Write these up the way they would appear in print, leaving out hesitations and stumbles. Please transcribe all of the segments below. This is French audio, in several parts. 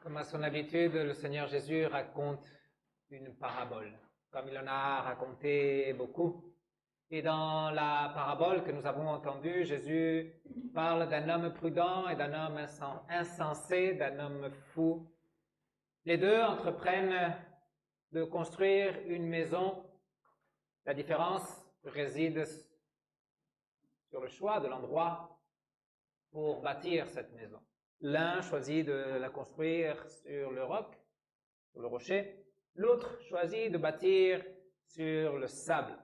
Comme à son habitude, le Seigneur Jésus raconte une parabole, comme il en a raconté beaucoup. Et dans la parabole que nous avons entendue, Jésus parle d'un homme prudent et d'un homme insensé, d'un homme fou. Les deux entreprennent de construire une maison. La différence réside sur le choix de l'endroit pour bâtir cette maison. L'un choisit de la construire sur le roc, sur le rocher. L'autre choisit de bâtir sur le sable.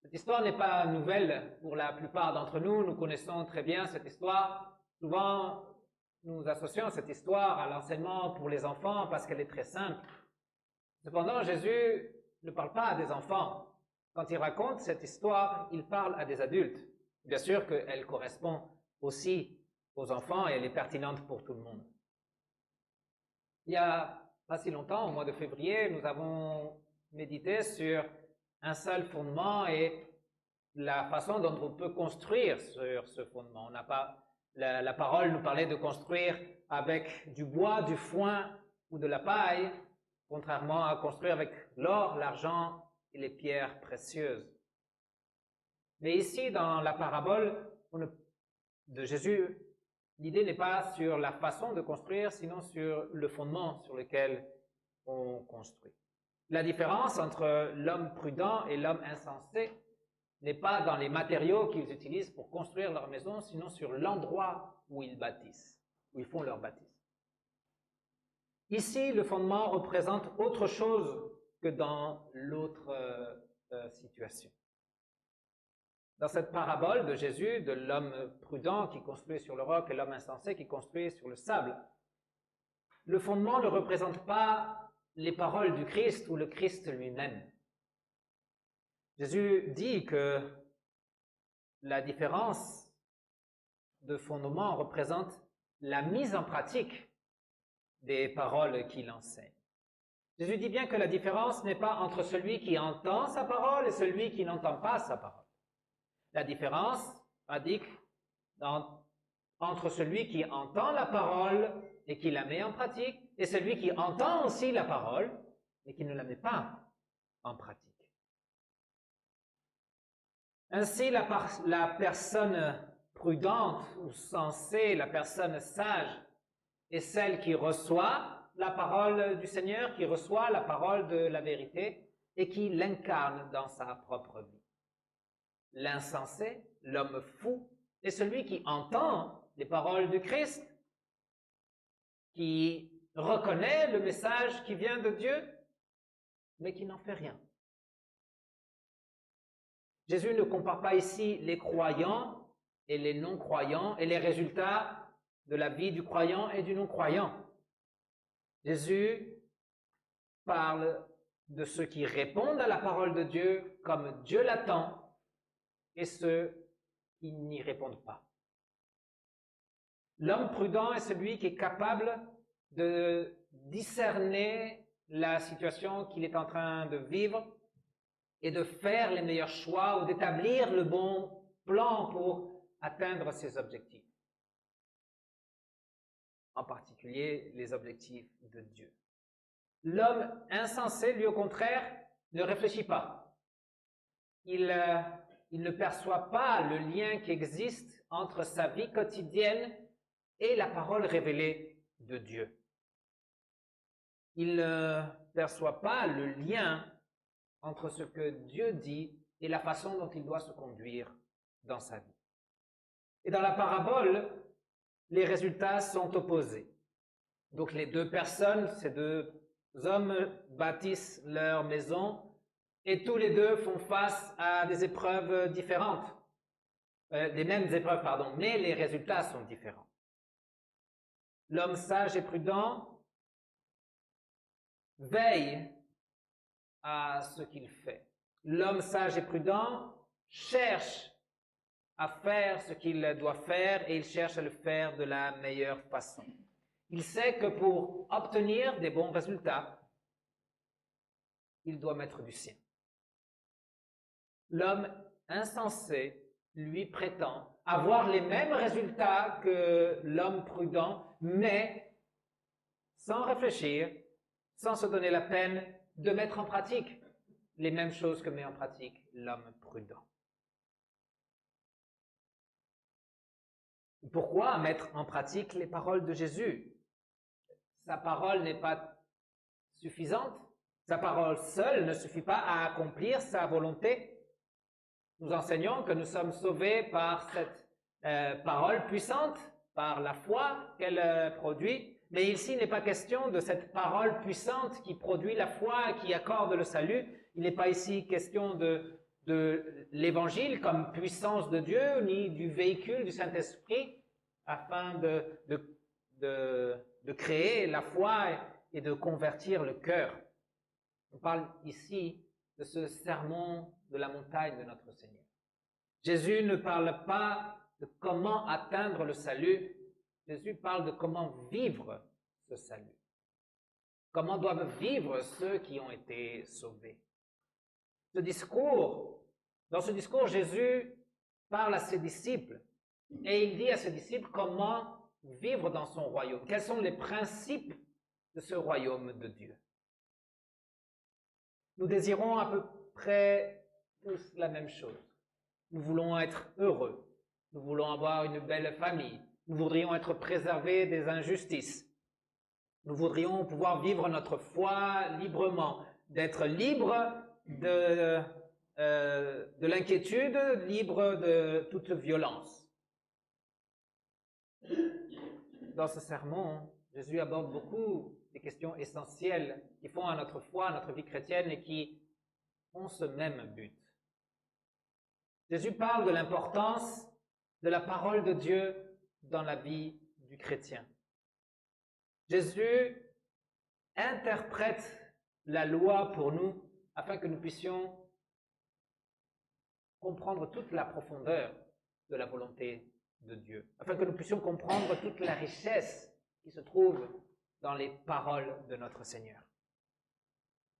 Cette histoire n'est pas nouvelle pour la plupart d'entre nous. Nous connaissons très bien cette histoire. Souvent, nous associons cette histoire à l'enseignement pour les enfants parce qu'elle est très simple. Cependant, Jésus ne parle pas à des enfants. Quand il raconte cette histoire, il parle à des adultes. Bien sûr qu'elle correspond aussi aux enfants et elle est pertinente pour tout le monde. Il n'y a pas si longtemps, au mois de février, nous avons médité sur un seul fondement et la façon dont on peut construire sur ce fondement. La parole nous parlait de construire avec du bois, du foin ou de la paille, contrairement à construire avec l'or, l'argent et les pierres précieuses. Mais ici, dans la parabole de Jésus, l'idée n'est pas sur la façon de construire, sinon sur le fondement sur lequel on construit. La différence entre l'homme prudent et l'homme insensé n'est pas dans les matériaux qu'ils utilisent pour construire leur maison, sinon sur l'endroit où ils bâtissent, où ils font leur bâtisse. Ici, le fondement représente autre chose que dans l'autre situation. Dans cette parabole de Jésus, de l'homme prudent qui construit sur le roc et l'homme insensé qui construit sur le sable, le fondement ne représente pas les paroles du Christ ou le Christ lui-même. Jésus dit que la différence de fondement représente la mise en pratique des paroles qu'il enseigne. Jésus dit bien que la différence n'est pas entre celui qui entend sa parole et celui qui n'entend pas sa parole. La différence indique entre celui qui entend la parole et qui la met en pratique et celui qui entend aussi la parole mais qui ne la met pas en pratique. Ainsi, la personne prudente ou sensée, la personne sage, est celle qui reçoit la parole du Seigneur, qui reçoit la parole de la vérité et qui l'incarne dans sa propre vie. L'insensé, l'homme fou, est celui qui entend les paroles du Christ, qui reconnaît le message qui vient de Dieu, mais qui n'en fait rien. Jésus ne compare pas ici les croyants et les non-croyants et les résultats de la vie du croyant et du non-croyant. Jésus parle de ceux qui répondent à la parole de Dieu comme Dieu l'attend et ceux qui n'y répondent pas. L'homme prudent est celui qui est capable de discerner la situation qu'il est en train de vivre et de faire les meilleurs choix ou d'établir le bon plan pour atteindre ses objectifs. En particulier, les objectifs de Dieu. L'homme insensé, lui au contraire, ne réfléchit pas. Il ne perçoit pas le lien qui existe entre sa vie quotidienne et la parole révélée de Dieu. Il ne perçoit pas le lien entre ce que Dieu dit et la façon dont il doit se conduire dans sa vie. Et dans la parabole, les résultats sont opposés. Donc les deux personnes, ces deux hommes bâtissent leur maison et tous les deux font face à des épreuves différentes. Les mêmes épreuves, pardon, mais les résultats sont différents. L'homme sage et prudent veille à ce qu'il fait. L'homme sage et prudent cherche à faire ce qu'il doit faire et il cherche à le faire de la meilleure façon. Il sait que pour obtenir des bons résultats, il doit mettre du sien. L'homme insensé, lui, prétend avoir les mêmes résultats que l'homme prudent, mais sans réfléchir, sans se donner la peine de mettre en pratique les mêmes choses que met en pratique l'homme prudent. Pourquoi mettre en pratique les paroles de Jésus? Sa parole n'est pas suffisante. Sa parole seule ne suffit pas à accomplir sa volonté. Nous enseignons que nous sommes sauvés par cette parole puissante, par la foi qu'elle produit. Mais ici, il n'est pas question de cette parole puissante qui produit la foi, qui accorde le salut. Il n'est pas ici question de l'évangile comme puissance de Dieu, ni du véhicule du Saint-Esprit afin de créer la foi et de convertir le cœur. On parle ici de ce sermon de la montagne de notre Seigneur. Jésus ne parle pas de comment atteindre le salut, Jésus parle de comment vivre ce salut. Comment doivent vivre ceux qui ont été sauvés. Dans ce discours, Jésus parle à ses disciples et il dit à ses disciples comment vivre dans son royaume. Quels sont les principes de ce royaume de Dieu? Nous désirons à peu près tous la même chose. Nous voulons être heureux. Nous voulons avoir une belle famille. Nous voudrions être préservés des injustices. Nous voudrions pouvoir vivre notre foi librement, d'être libre de l'inquiétude, libre de toute violence. Dans ce sermon, Jésus aborde beaucoup des questions essentielles qui font à notre foi, à notre vie chrétienne et qui ont ce même but. Jésus parle de l'importance de la parole de Dieu dans la vie du chrétien. Jésus interprète la loi pour nous afin que nous puissions comprendre toute la profondeur de la volonté de Dieu, afin que nous puissions comprendre toute la richesse qui se trouve dans les paroles de notre Seigneur.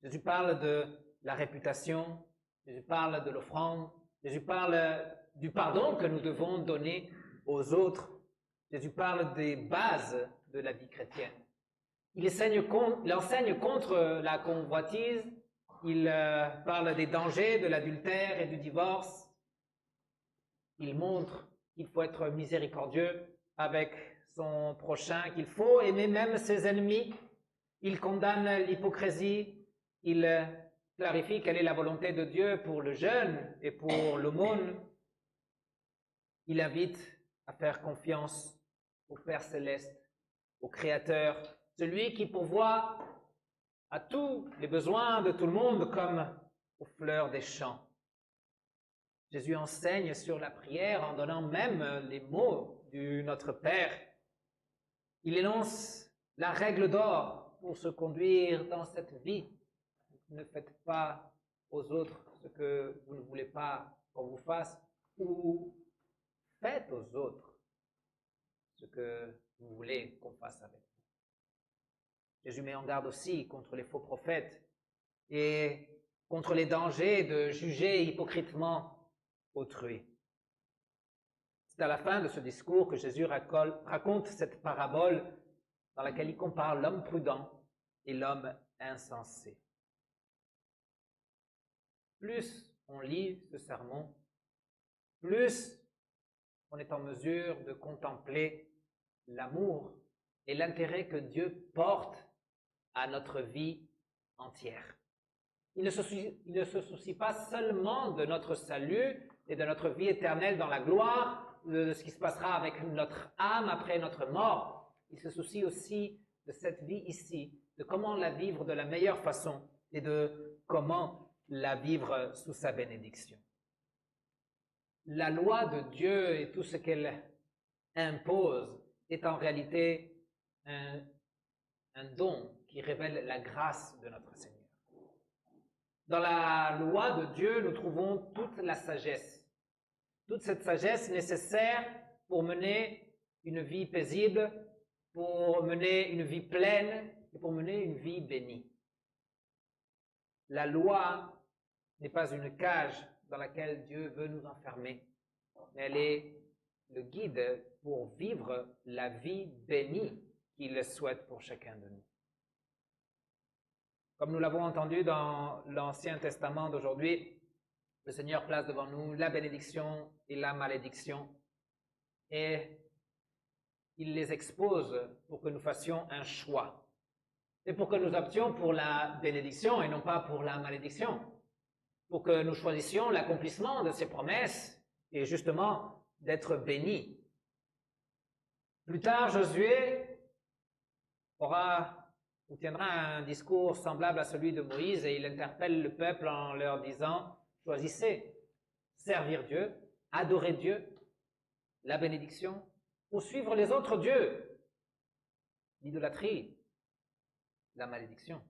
Jésus parle de la réputation, Jésus parle de l'offrande, Jésus parle du pardon que nous devons donner aux autres. Jésus parle des bases de la vie chrétienne. Il enseigne contre la convoitise, il parle des dangers de l'adultère et du divorce. Il montre qu'il faut être miséricordieux avec son prochain, qu'il faut aimer même ses ennemis. Il condamne l'hypocrisie, il clarifie quelle est la volonté de Dieu pour le jeûne et pour l'aumône. Il invite à faire confiance au Père céleste, au Créateur, celui qui pourvoit à tous les besoins de tout le monde comme aux fleurs des champs. Jésus enseigne sur la prière en donnant même les mots du Notre Père. Il énonce la règle d'or pour se conduire dans cette vie. Ne faites pas aux autres ce que vous ne voulez pas qu'on vous fasse, ou faites aux autres ce que vous voulez qu'on fasse avec vous. Jésus met en garde aussi contre les faux prophètes et contre les dangers de juger hypocritement autrui. C'est à la fin de ce discours que Jésus raconte cette parabole dans laquelle il compare l'homme prudent et l'homme insensé. Plus on lit ce sermon, plus on est en mesure de contempler l'amour et l'intérêt que Dieu porte à notre vie entière. Il ne se soucie pas seulement de notre salut et de notre vie éternelle dans la gloire, de ce qui se passera avec notre âme après notre mort. Il se soucie aussi de cette vie ici, de comment la vivre de la meilleure façon et de comment la vivre sous sa bénédiction. La loi de Dieu et tout ce qu'elle impose est en réalité un don qui révèle la grâce de notre Seigneur. Dans la loi de Dieu, nous trouvons toute la sagesse. Toute cette sagesse nécessaire pour mener une vie paisible, pour mener une vie pleine et pour mener une vie bénie. La loi n'est pas une cage dans laquelle Dieu veut nous enfermer, mais elle est le guide pour vivre la vie bénie qu'il souhaite pour chacun de nous. Comme nous l'avons entendu dans l'Ancien Testament d'aujourd'hui, le Seigneur place devant nous la bénédiction et la malédiction. Et il les expose pour que nous fassions un choix. Et pour que nous options pour la bénédiction et non pas pour la malédiction. Pour que nous choisissions l'accomplissement de ses promesses et justement d'être bénis. Plus tard, Josué tiendra un discours semblable à celui de Moïse et il interpelle le peuple en leur disant « Choisissez, servir Dieu, adorer Dieu, la bénédiction, ou suivre les autres dieux, l'idolâtrie, la malédiction. »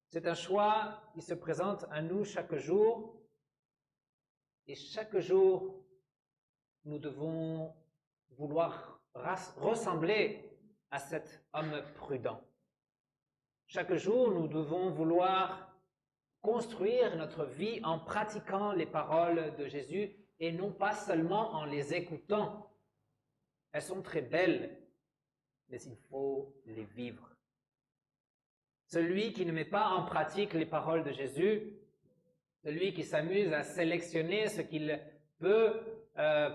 C'est un choix qui se présente à nous chaque jour et chaque jour, nous devons vouloir ressembler à cet homme prudent. Chaque jour, nous devons vouloir construire notre vie en pratiquant les paroles de Jésus et non pas seulement en les écoutant. Elles sont très belles, mais il faut les vivre. Celui qui ne met pas en pratique les paroles de Jésus, celui qui s'amuse à sélectionner ce qu'il peut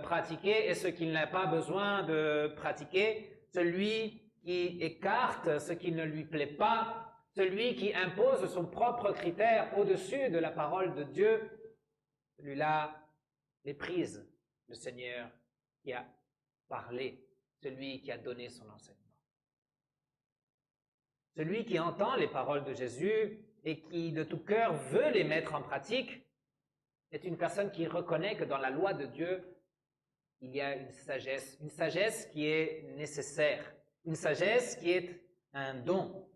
pratiquer et ce qu'il n'a pas besoin de pratiquer, celui qui écarte ce qui ne lui plaît pas, celui qui impose son propre critère au-dessus de la parole de Dieu, celui-là méprise le Seigneur qui a parlé, celui qui a donné son enseignement. Celui qui entend les paroles de Jésus et qui de tout cœur veut les mettre en pratique est une personne qui reconnaît que dans la loi de Dieu, il y a une sagesse qui est nécessaire, une sagesse qui est un don.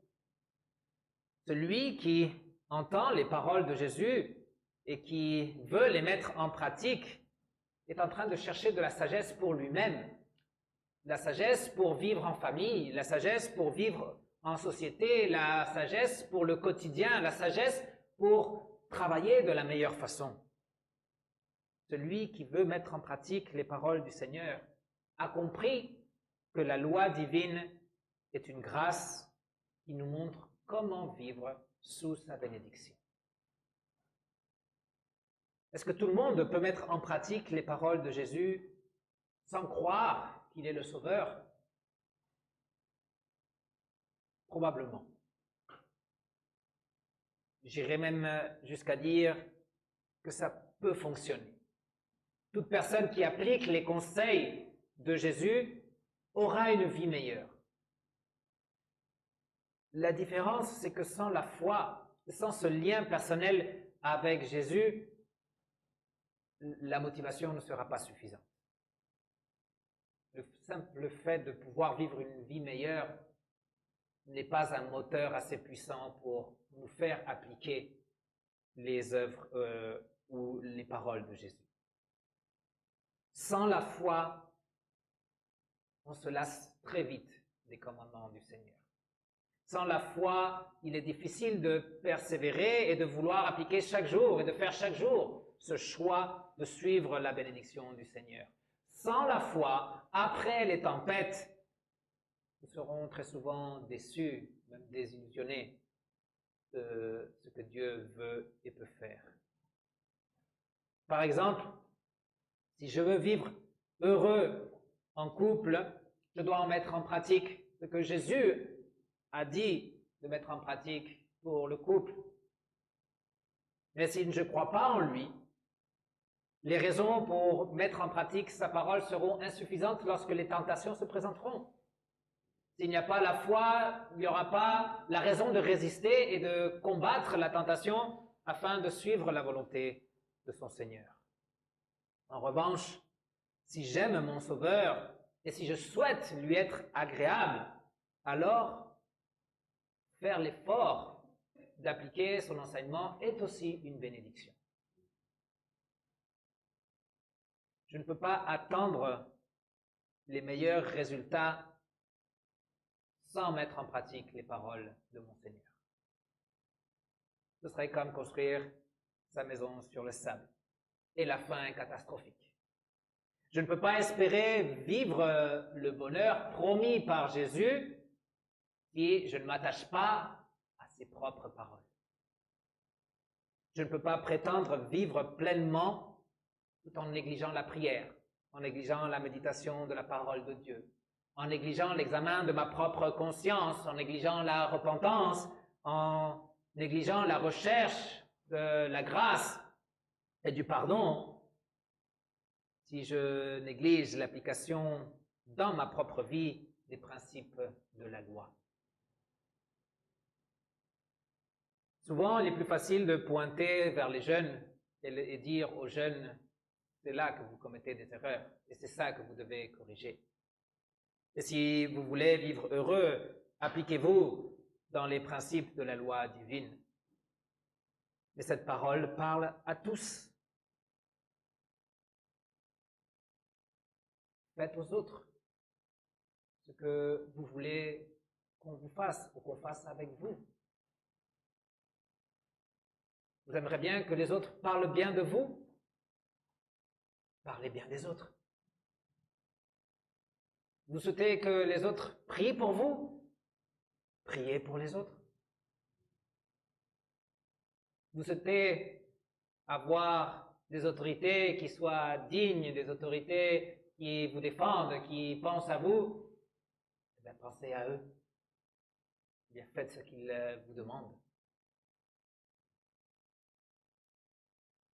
Celui qui entend les paroles de Jésus et qui veut les mettre en pratique est en train de chercher de la sagesse pour lui-même, la sagesse pour vivre en famille, la sagesse pour vivre en société, la sagesse pour le quotidien, la sagesse pour travailler de la meilleure façon. Celui qui veut mettre en pratique les paroles du Seigneur a compris que la loi divine est une grâce qui nous montre comment vivre sous sa bénédiction. Est-ce que tout le monde peut mettre en pratique les paroles de Jésus sans croire qu'il est le Sauveur? Probablement. J'irais même jusqu'à dire que ça peut fonctionner. Toute personne qui applique les conseils de Jésus aura une vie meilleure. La différence, c'est que sans la foi, sans ce lien personnel avec Jésus, la motivation ne sera pas suffisante. Le simple fait de pouvoir vivre une vie meilleure n'est pas un moteur assez puissant pour nous faire appliquer les œuvres ou les paroles de Jésus. Sans la foi, on se lasse très vite des commandements du Seigneur. Sans la foi, il est difficile de persévérer et de vouloir appliquer chaque jour et de faire chaque jour ce choix de suivre la bénédiction du Seigneur. Sans la foi, après les tempêtes, nous serons très souvent déçus, même désillusionnés de ce que Dieu veut et peut faire. Par exemple, si je veux vivre heureux en couple, je dois en mettre en pratique ce que Jésus a dit de mettre en pratique pour le couple. Mais si je ne crois pas en lui, les raisons pour mettre en pratique sa parole seront insuffisantes lorsque les tentations se présenteront. S'il n'y a pas la foi, il n'y aura pas la raison de résister et de combattre la tentation afin de suivre la volonté de son Seigneur. En revanche, si j'aime mon Sauveur et si je souhaite lui être agréable, alors faire l'effort d'appliquer son enseignement est aussi une bénédiction. Je ne peux pas attendre les meilleurs résultats sans mettre en pratique les paroles de mon Seigneur. Ce serait comme construire sa maison sur le sable. Et la fin est catastrophique. Je ne peux pas espérer vivre le bonheur promis par Jésus si je ne m'attache pas ses propres paroles. Je ne peux pas prétendre vivre pleinement tout en négligeant la prière, en négligeant la méditation de la parole de Dieu, en négligeant l'examen de ma propre conscience, en négligeant la repentance, en négligeant la recherche de la grâce et du pardon, si je néglige l'application dans ma propre vie des principes de la loi. Souvent, il est plus facile de pointer vers les jeunes et dire aux jeunes, c'est là que vous commettez des erreurs et c'est ça que vous devez corriger. Et si vous voulez vivre heureux, appliquez-vous dans les principes de la loi divine. Mais cette parole parle à tous. Faites aux autres ce que vous voulez qu'on vous fasse ou qu'on fasse avec vous. Vous aimeriez bien que les autres parlent bien de vous? Parlez bien des autres. Vous souhaitez que les autres prient pour vous? Priez pour les autres. Vous souhaitez avoir des autorités qui soient dignes, des autorités qui vous défendent, qui pensent à vous? Eh bien, pensez à eux. Eh bien, faites ce qu'ils vous demandent.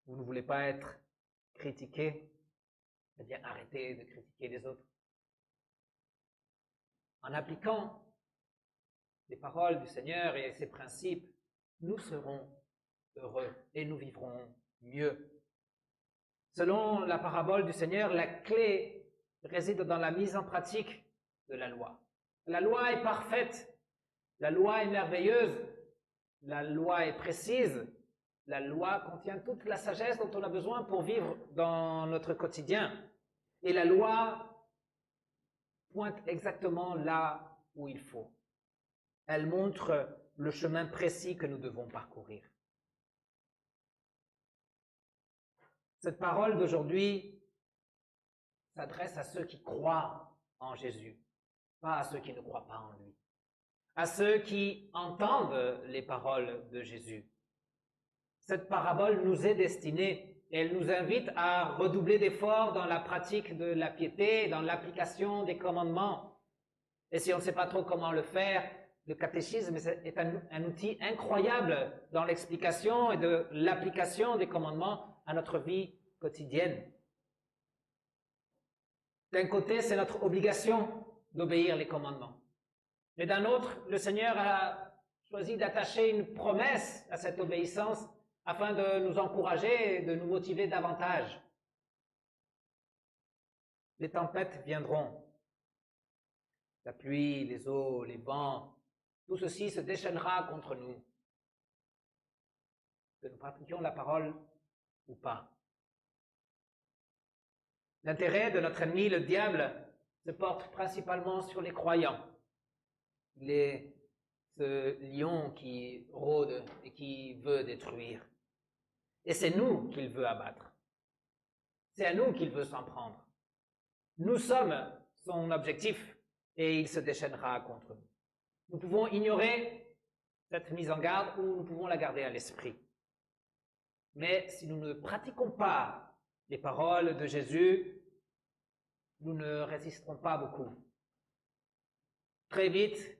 Vous ne voulez pas être critiqué? Eh bien, arrêtez de critiquer les autres. En appliquant les paroles du Seigneur et ses principes, nous serons heureux et nous vivrons mieux. Selon la parabole du Seigneur, la clé réside dans la mise en pratique de la loi. La loi est parfaite, la loi est merveilleuse, la loi est précise, la loi contient toute la sagesse dont on a besoin pour vivre dans notre quotidien. Et la loi pointe exactement là où il faut. Elle montre le chemin précis que nous devons parcourir. Cette parole d'aujourd'hui s'adresse à ceux qui croient en Jésus, pas à ceux qui ne croient pas en lui. À ceux qui entendent les paroles de Jésus. Cette parabole nous est destinée et elle nous invite à redoubler d'efforts dans la pratique de la piété, dans l'application des commandements. Et si on ne sait pas trop comment le faire, le catéchisme est un outil incroyable dans l'explication et de l'application des commandements à notre vie quotidienne. D'un côté, c'est notre obligation d'obéir les commandements. Mais d'un autre, le Seigneur a choisi d'attacher une promesse à cette obéissance afin de nous encourager et de nous motiver davantage. Les tempêtes viendront. La pluie, les eaux, les vents, tout ceci se déchaînera contre nous. Que nous pratiquions la parole ou pas. L'intérêt de notre ennemi, le diable, se porte principalement sur les croyants. Il est ce lion qui rôde et qui veut détruire. Et c'est nous qu'il veut abattre. C'est à nous qu'il veut s'en prendre. Nous sommes son objectif et il se déchaînera contre nous. Nous pouvons ignorer cette mise en garde ou nous pouvons la garder à l'esprit. Mais si nous ne pratiquons pas les paroles de Jésus, nous ne résisterons pas beaucoup. Très vite,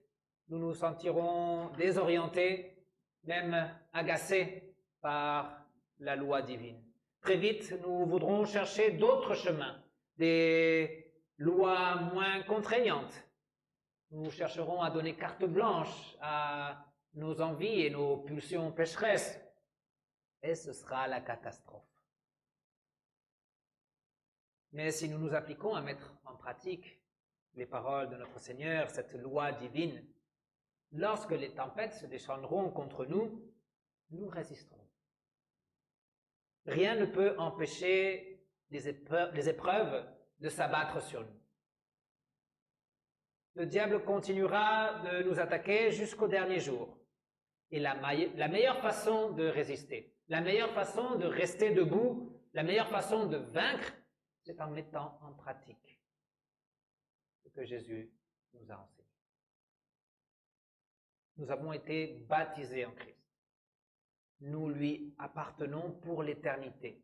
nous nous sentirons désorientés, même agacés par la loi divine. Très vite, nous voudrons chercher d'autres chemins, des lois moins contraignantes. Nous chercherons à donner carte blanche à nos envies et nos pulsions pécheresses. Et ce sera la catastrophe. Mais si nous nous appliquons à mettre en pratique les paroles de notre Seigneur, cette loi divine, lorsque les tempêtes se déchaîneront contre nous, nous résisterons. Rien ne peut empêcher les épreuves de s'abattre sur nous. Le diable continuera de nous attaquer jusqu'au dernier jour. Et la meilleure façon de résister, la meilleure façon de rester debout, la meilleure façon de vaincre, c'est en mettant en pratique ce que Jésus nous a enseigné. nous avons été baptisés en Christ. Nous lui appartenons pour l'éternité.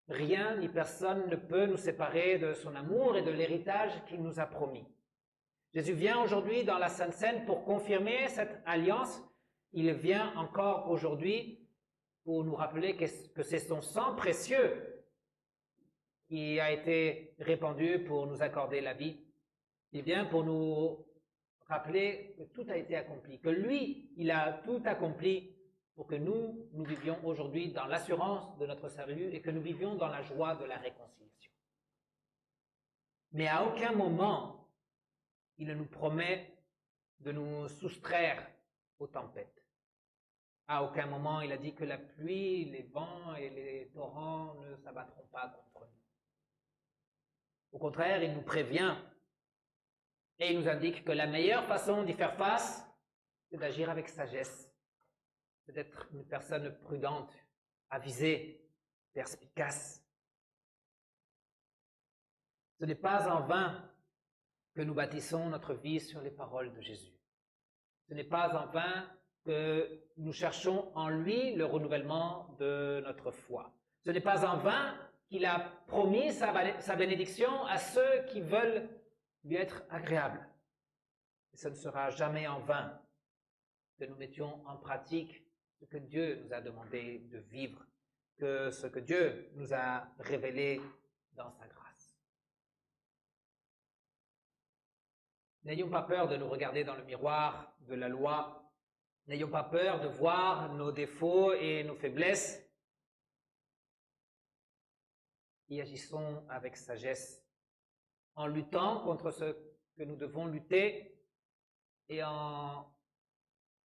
Rien ni personne ne peut nous séparer de son amour et de l'héritage qu'il nous a promis. Jésus vient aujourd'hui dans la Sainte Seine pour confirmer cette alliance. Il vient encore aujourd'hui pour nous rappeler que c'est son sang précieux qui a été répandu pour nous accorder la vie. Il vient pour nous rappeler que tout a été accompli, que lui, il a tout accompli pour que nous vivions aujourd'hui dans l'assurance de notre salut et que nous vivions dans la joie de la réconciliation. Mais à aucun moment, il ne nous promet de nous soustraire aux tempêtes. À aucun moment, il a dit que la pluie, les vents et les torrents ne s'abattront pas contre nous. Au contraire, il nous prévient et il nous indique que la meilleure façon d'y faire face, c'est d'agir avec sagesse, c'est d'être une personne prudente, avisée, perspicace. Ce n'est pas en vain que nous bâtissons notre vie sur les paroles de Jésus. Ce n'est pas en vain que nous cherchons en lui le renouvellement de notre foi. Ce n'est pas en vain qu'il a promis sa bénédiction à ceux qui veulent lui être agréables. Et ce ne sera jamais en vain que nous mettions en pratique ce que Dieu nous a demandé de vivre, que ce que Dieu nous a révélé dans sa grâce. N'ayons pas peur de nous regarder dans le miroir de la loi. N'ayons pas peur de voir nos défauts et nos faiblesses. Et agissons avec sagesse, en luttant contre ce que nous devons lutter et en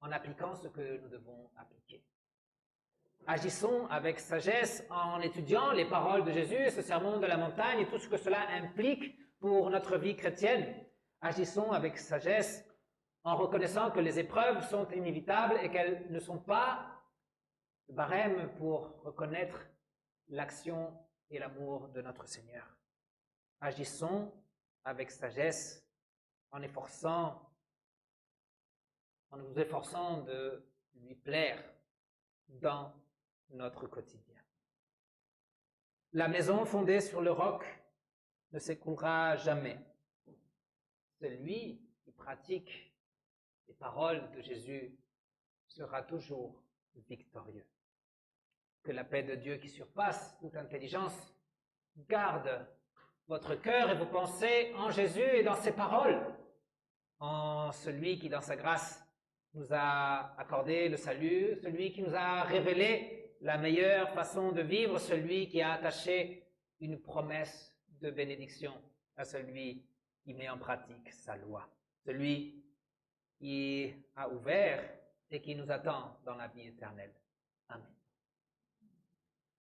appliquant ce que nous devons appliquer. Agissons avec sagesse en étudiant les paroles de Jésus, ce sermon de la montagne et tout ce que cela implique pour notre vie chrétienne. Agissons avec sagesse en reconnaissant que les épreuves sont inévitables et qu'elles ne sont pas le barème pour reconnaître l'action et l'amour de notre Seigneur. Agissons avec sagesse en nous efforçant de lui plaire dans notre quotidien. La maison fondée sur le roc ne s'écroulera jamais. Celui qui pratique les paroles de Jésus sera toujours victorieux. Que la paix de Dieu qui surpasse toute intelligence garde votre cœur et vos pensées en Jésus et dans ses paroles, en celui qui, dans sa grâce, nous a accordé le salut, celui qui nous a révélé la meilleure façon de vivre, celui qui a attaché une promesse de bénédiction à celui qui met en pratique sa loi, celui qui a ouvert et qui nous attend dans la vie éternelle. Amen.